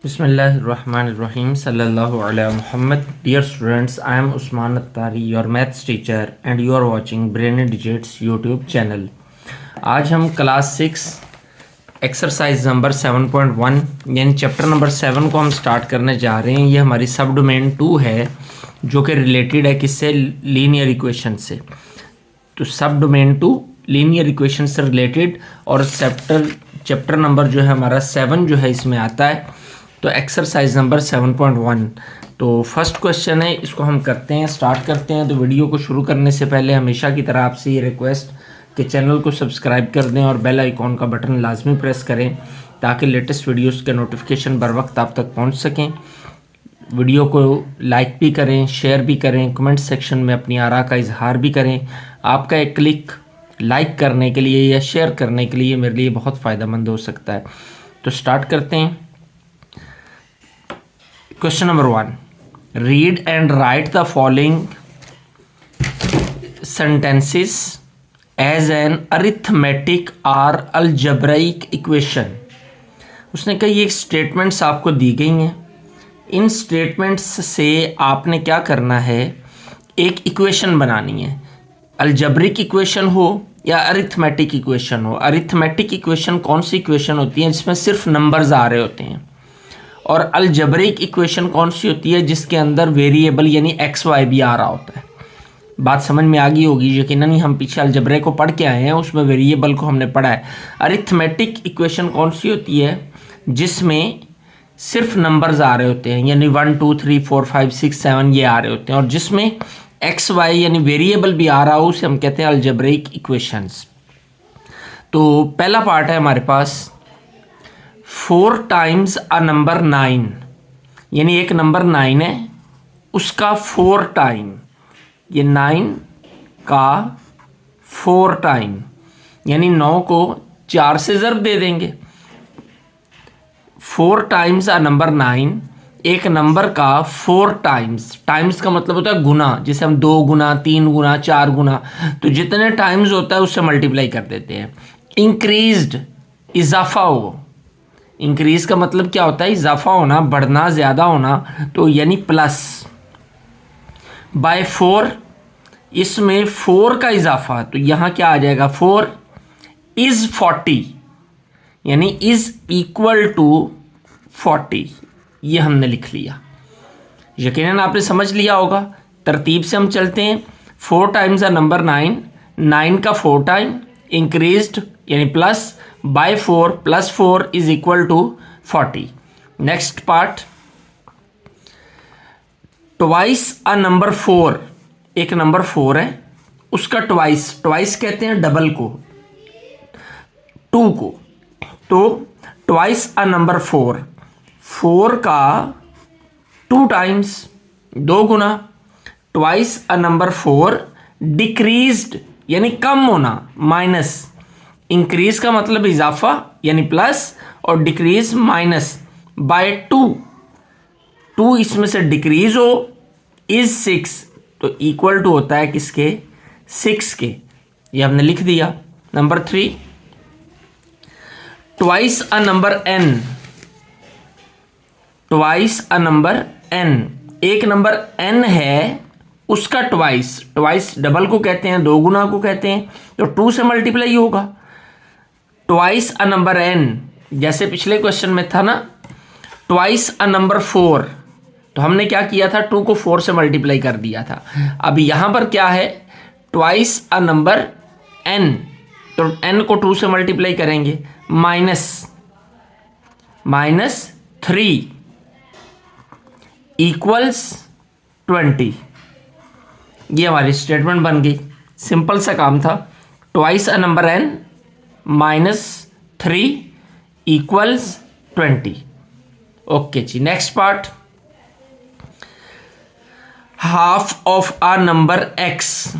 Bismillahirrahmanirrahim. Sallallahu alaihi Muhammad. Dear students, I am Usman Attari, your maths teacher, and you are watching Brainy Digits YouTube channel. आज हम class 6 exercise number 7.1 यानी chapter number 7 को हम start करने जा रहे हैं। ये हमारी सब डोमेन 2 है जो कि रिलेटेड है किससे, लीनियर इक्वेशन से। तो सब डोमेन 2 लीनियर इक्वेशन से रिलेटेड और चैप्टर नंबर जो है हमारा 7 जो है इसमें आता है। तो एक्सरसाइज नंबर 7.1 तो फर्स्ट क्वेश्चन है, इसको हम करते हैं, स्टार्ट करते हैं। तो वीडियो को शुरू करने से पहले हमेशा की तरह आपसे ये रिक्वेस्ट कि चैनल को सब्सक्राइब कर दें और बेल आइकॉन का बटन लाजमी प्रेस करें ताकि लेटेस्ट वीडियोस के नोटिफिकेशन बर वक्त आप तक पहुंच सकें। वीडियो को लाइक भी करें, शेयर भी करें, कमेंट सेक्शन में अपनी आरा का इजहार भी करें। आपका एक क्लिक लाइक करने के लिए या शेयर करने के लिए मेरे लिए बहुत फ़ायदेमंद हो सकता है। तो स्टार्ट करते हैं। Question number 1. Read and write the following sentences as an arithmetic or algebraic equation. उसने कहा ये स्टेटमेंट्स आपको दी गई हैं। इन स्टेटमेंट्स से आपने क्या करना है, एक इक्वेशन बनानी है। अलजेब्रिक इक्वेशन हो या अरिथमेटिक इक्वेशन हो। अरिथमेटिक इक्वेशन कौन सी इक्वेशन होती है जिसमें सिर्फ नंबर्स आ रहे होते हैं, और अलजेब्रिक इक्वेशन कौन सी होती है जिसके अंदर वेरिएबल यानी एक्स वाई भी आ रहा होता है। बात समझ में आ गई होगी यकीनन ही, हम पीछे अलजेब्रे को पढ़ के आए हैं, उसमें वेरिएबल को हमने पढ़ा है। अरिथमेटिक इक्वेशन कौन सी होती है जिसमें सिर्फ नंबर्स आ रहे होते हैं, यानी 1 2 3 4 5 6 7 ये आ रहे होते हैं, और जिसमें एक्स वाई यानी वेरिएबल भी आ रहा हो उसे हम कहते हैं अलजेब्रिक इक्वेशंस। तो पहला पार्ट है हमारे पास 4 टाइम्स अ नंबर 9, यानी एक नंबर 9 है उसका 4 टाइम, ये 9 का 4 टाइम यानी 9 को 4 से ज़र्ब दे देंगे। 4 टाइम्स अ नंबर 9, एक नंबर का 4 टाइम्स, टाइम्स का मतलब होता है गुना, जिसे हम 2 गुना 3 गुना 4 गुना, तो जितने टाइम्स होता है उससे मल्टीप्लाई कर देते हैं। इंक्रीज्ड, इजाफा हो। इंक्रीज का मतलब क्या होता है, इजाफा होना, बढ़ना, ज़्यादा होना, तो यानी प्लस। बाय 4, इसमें 4 का इजाफा, तो यहाँ क्या आ जाएगा, 4 इज़ 40 यानी इज़ इक्वल टू 40, ये हमने लिख लिया। यकीनन आपने समझ लिया होगा। तरतीब से हम चलते हैं। 4 टाइम्स अ नंबर 9, 9 का 4 टाइम, इंक्रीज्ड यानी plus, by 4 plus 4 is equal to 40। Next part, twice a number 4, एक नंबर 4 है उसका ट्वाइस, ट्वाइस कहते हैं डबल को, 2 को, तो ट्वाइस अ नंबर 4, 4 का 2 times, 2 Guna. Twice a number 4 decreased यानी कम होना, माइनस। इंक्रीज का मतलब इजाफा यानी प्लस, और डिक्रीज माइनस, बाय 2, 2 इसमें से डिक्रीज हो, इज 6, तो इक्वल टू होता है किसके, 6 के। ये हमने लिख दिया। Number 3, twice a number n, twice a number n, एक नंबर n है उसका ट्वाइस, ट्वाइस डबल को कहते हैं, 2 गुना को कहते हैं, तो 2 से मल्टीप्लाई होगा। ट्वाइस अ नंबर n, जैसे पिछले क्वेश्चन में था ना, ट्वाइस अ नंबर 4, तो हमने क्या किया था, 2 को 4 से मल्टीप्लाई कर दिया था। अब यहां पर क्या है, ट्वाइस अ नंबर n, तो n को 2 से मल्टीप्लाई करेंगे, माइनस 3 इक्वल्स 20। ये हमारी स्टेटमेंट बन गई। सिंपल सा काम था। Twice a number n minus 3 equals 20। Okay जी, next part, half of a number x,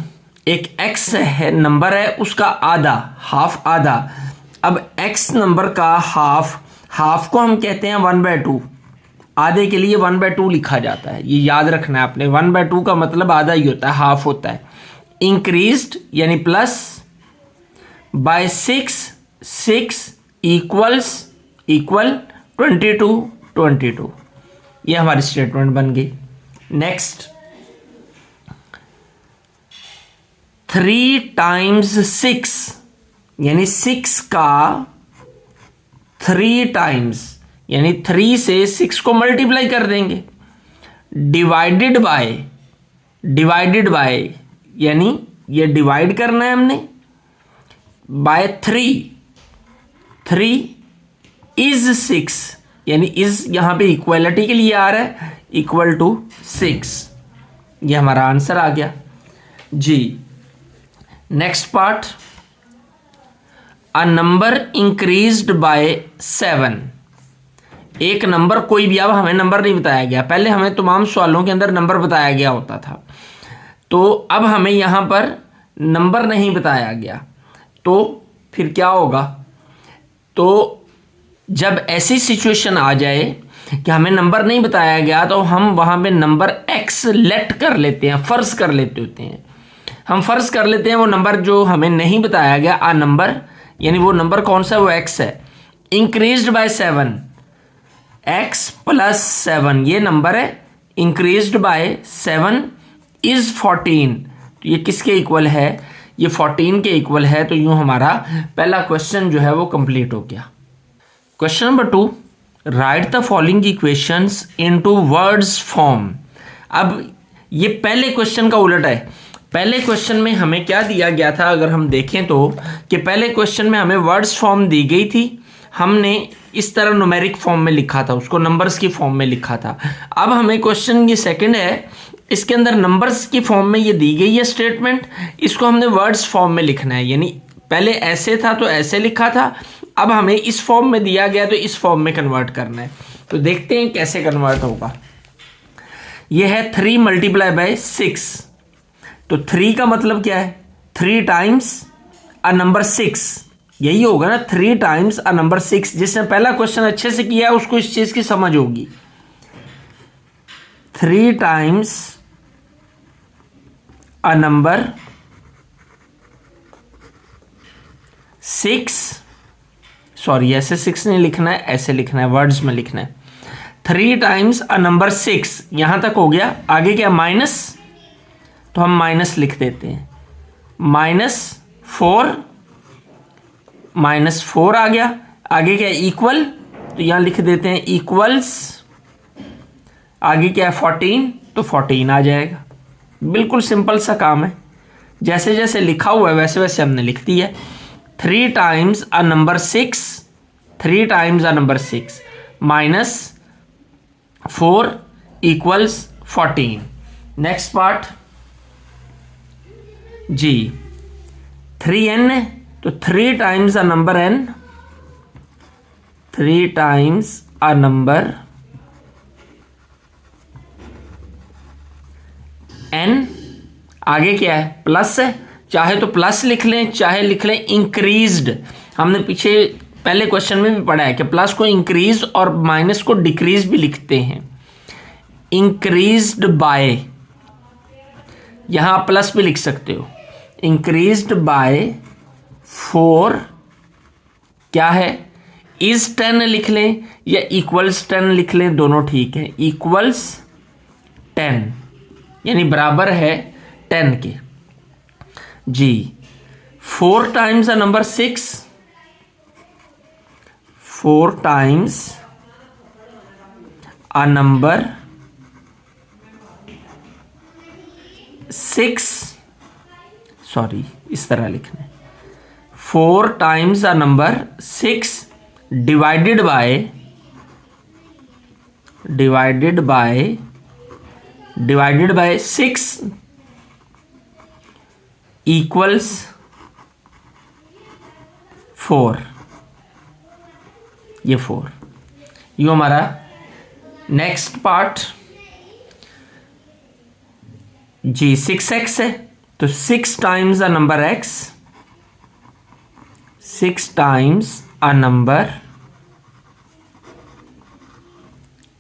एक x है नंबर है उसका आधा, हाफ आधा। अब x नंबर का हाफ, हाफ को हम कहते हैं 1/2, आधे के लिए 1/2 लिखा जाता है, ये याद रखना है आपने। 1/2 का मतलब आधा ही होता है, हाफ होता है। इंक्रीज्ड यानी प्लस, बाय 6 इक्वल 22, 22। ये हमारी स्टेटमेंट बन गई। नेक्स्ट, 3 टाइम्स 6 यानी 6 का 3 टाइम्स यानी 3 से 6 को मल्टीप्लाई कर देंगे। डिवाइडेड बाय यानी ये डिवाइड करना है हमने बाय 3 इज 6 यानी इज यहां पे इक्वलिटी के लिए आ रहा है, इक्वल टू 6। ये हमारा आंसर आ गया जी। Next part, a number increased by 7। एक नंबर कोई भी, अब हमें नंबर नहीं बताया गया, पहले हमें तमाम सवालों के अंदर नंबर बताया गया होता था, तो अब हमें यहां पर नंबर नहीं बताया गया, तो फिर क्या होगा? तो जब ऐसी सिचुएशन आ जाए कि हमें नंबर नहीं बताया गया, तो हम वहां पे नंबर एक्स लेट कर लेते हैं, फर्ज कर लेते होते हैं। हम फर्ज कर लेते हैं वो नंबर जो हमें नहीं बताया गया, आ नंबर, यानी वो नंबर कौन सा है? वो एक्स है। इंक्रीज्ड बाय 7, एक्स प्लस 7 ये नंबर है, इंक्रीज्ड बाय 7 इज 14। तो ये किसके इक्वल है? ये 14 के इक्वल है। तो यूं हमारा पहला क्वेश्चन जो है वो कंप्लीट हो गया। Question number 2, right the following equations into words form. अब ये पहले क्वेश्चन का उलट है। पहले क्वेश्चन में हमें क्या दिया गया था, अगर हम देखें तो, कि पहले क्वेश्चन में हमें वर्ड्स फॉर्म दी गई थी, हमने इस तरह न्यूमेरिक फॉर्म में लिखा था, उसको नंबर्स की फॉर्म में लिखा था। अब हमें क्वेश्चन ये सेकंड है, इसके अंदर नंबर्स की फॉर्म में ये दी गई है स्टेटमेंट, इसको हमने वर्ड्स फॉर्म में लिखना है। यानी पहले ऐसे था तो ऐसे लिखा था, अब हमें इस फॉर्म में दिया गया तो इस फॉर्म में कन्वर्ट करना है। तो देखते हैं कैसे कन्वर्ट होगा। यह है 3 मल्टीप्लाई बाय 6, तो 3 का मतलब क्या है? 3 टाइम्स अ नंबर 6, यही होगा ना, 3 टाइम्स अ नंबर 6। जिसने पहला क्वेश्चन अच्छे से किया है उसको इस चीज की समझ होगी। 3 टाइम्स अ नंबर 6, सॉरी ऐसे 6 नहीं लिखना है, ऐसे लिखना है, वर्ड्स में लिखना है। 3 टाइम्स अ नंबर 6, यहां तक हो गया। आगे क्या? माइनस, तो हम माइनस लिख देते हैं। -4 आ गया। आगे क्या? इक्वल, तो यहां लिख देते हैं इक्वल्स। आगे क्या है? 14, तो 14 आ जाएगा। बिल्कुल सिंपल सा काम है, जैसे जैसे लिखा हुआ है वैसे वैसे हमने लिख दिया है। 3 times a number 6, 3 times a number 6 -4 equals 14। Next part जी, 3n है, तो 3 times a number n, 3 times a number n। आगे क्या है? प्लस है, चाहे तो प्लस लिख लें, चाहे लिख लें इंक्रीज्ड। हमने पीछे पहले क्वेश्चन में भी पढ़ा है कि प्लस को इंक्रीज और माइनस को डिक्रीज भी लिखते हैं। इंक्रीज्ड बाय, यहां प्लस भी लिख सकते हो। इंक्रीज्ड बाय 4 क्या है? इज 10 लिख लें या इक्वल्स 10 लिख लें, दोनों ठीक है। इक्वल्स 10 यानी बराबर है 10 के जी। 4 times a number 6, 4 times a number 6, sorry इस तरह लिखना है। 4 times a number 6 divided by 6 equals 4। ये 4, यो हमारा नेक्स्ट पार्ट जी। 6x है, तो 6 times a number x, 6 times a number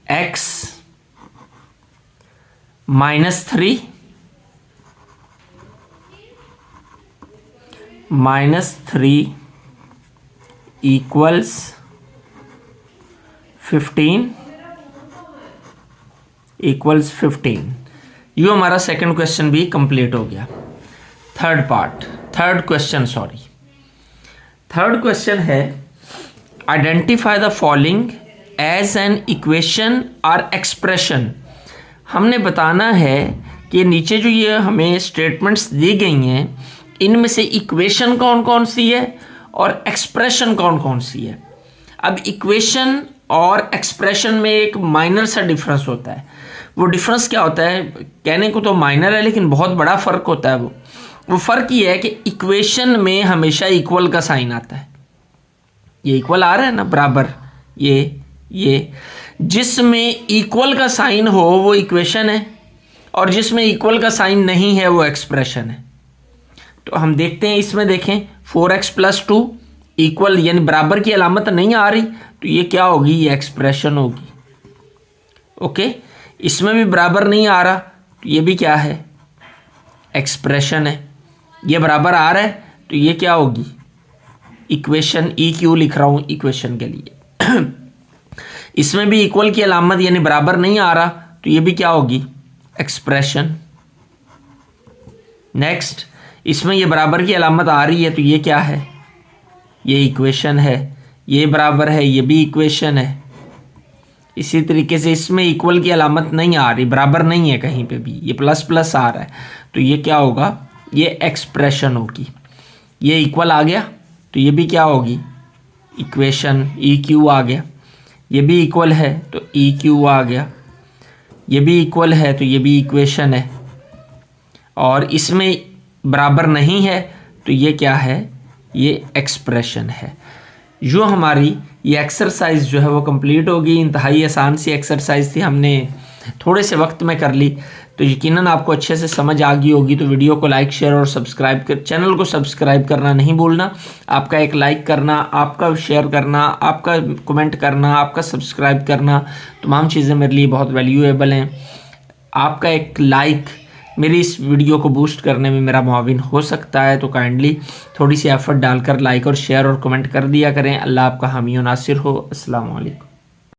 x -3 equals 15। Equals 15। यो हमारा सेकंड क्वेश्चन भी कंप्लीट हो गया। थर्ड क्वेश्चन है identify the following as an equation or expression. हमने बताना है कि नीचे जो ये हमें स्टेटमेंट्स दी गई हैं इनमें से इक्वेशन कौन कौन सी है और एक्सप्रेशन कौन कौन सी है। अब इक्वेशन और एक्सप्रेशन में एक माइनर सा डिफरेंस होता है। वो डिफरेंस क्या होता है, कहने को तो माइनर है लेकिन बहुत बड़ा फ़र्क होता है। वो फ़र्क ये है कि इक्वेशन में हमेशा इक्वल का साइन आता है। ये इक्वल आ रहा है ना, बराबर, ये जिसमें इक्वल का साइन हो वो इक्वेशन है और जिसमें इक्वल का साइन नहीं है वो एक्सप्रेशन है। तो हम देखते हैं, इसमें देखें 4x + 2 इक्वल यानी बराबर की अलामत नहीं आ रही तो ये क्या होगी, ये एक्सप्रेशन होगी। ओके, इसमें भी बराबर नहीं आ रहा तो ये भी क्या है, एक्सप्रेशन है। ये बराबर आ रहा है तो ये क्या होगी, इक्वेशन। EQ लिख रहा हूं इक्वेशन के लिए। इसमें भी इक्वल की अलामत यानी बराबर नहीं आ रहा तो ये भी क्या होगी, एक्सप्रेशन। नेक्स्ट, इसमें ये बराबर की अलामत आ रही है तो ये क्या है, ये इक्वेशन है। ये बराबर है, ये भी इक्वेशन है। इसी तरीके से इसमें इक्वल की अलामत नहीं आ रही, बराबर नहीं है कहीं पे भी, ये प्लस आ रहा है तो ये क्या होगा, ये एक्सप्रेशन होगी। ये इक्वल आ गया तो ये भी क्या होगी, इक्वेशन। EQ आ गया, ये भी इक्वल है तो EQ आ गया। ये भी इक्वल है तो ये भी इक्वेशन है। और इसमें बराबर नहीं है तो ये क्या है, ये एक्सप्रेशन है। जो हमारी ये एक्सरसाइज जो है वो कंप्लीट होगी। इंतहाई आसान सी एक्सरसाइज थी, हमने थोड़े से वक्त में कर ली तो यकीनन आपको अच्छे से समझ आ गई होगी। तो वीडियो को लाइक, शेयर और सब्सक्राइब कर, चैनल को सब्सक्राइब करना नहीं भूलना। आपका एक लाइक करना, आपका शेयर करना, आपका कमेंट करना, आपका सब्सक्राइब करना, तमाम चीज़ें मेरे लिए बहुत वैल्यूएबल हैं। आपका एक लाइक मेरी इस वीडियो को बूस्ट करने में मेरा मुआविन हो सकता है, तो काइंडली थोड़ी सी एफर्ट डालकर लाइक और शेयर और कमेंट कर दिया करें। अल्लाह आपका हामी और नासिर हो। अस्सलाम वालेकुम।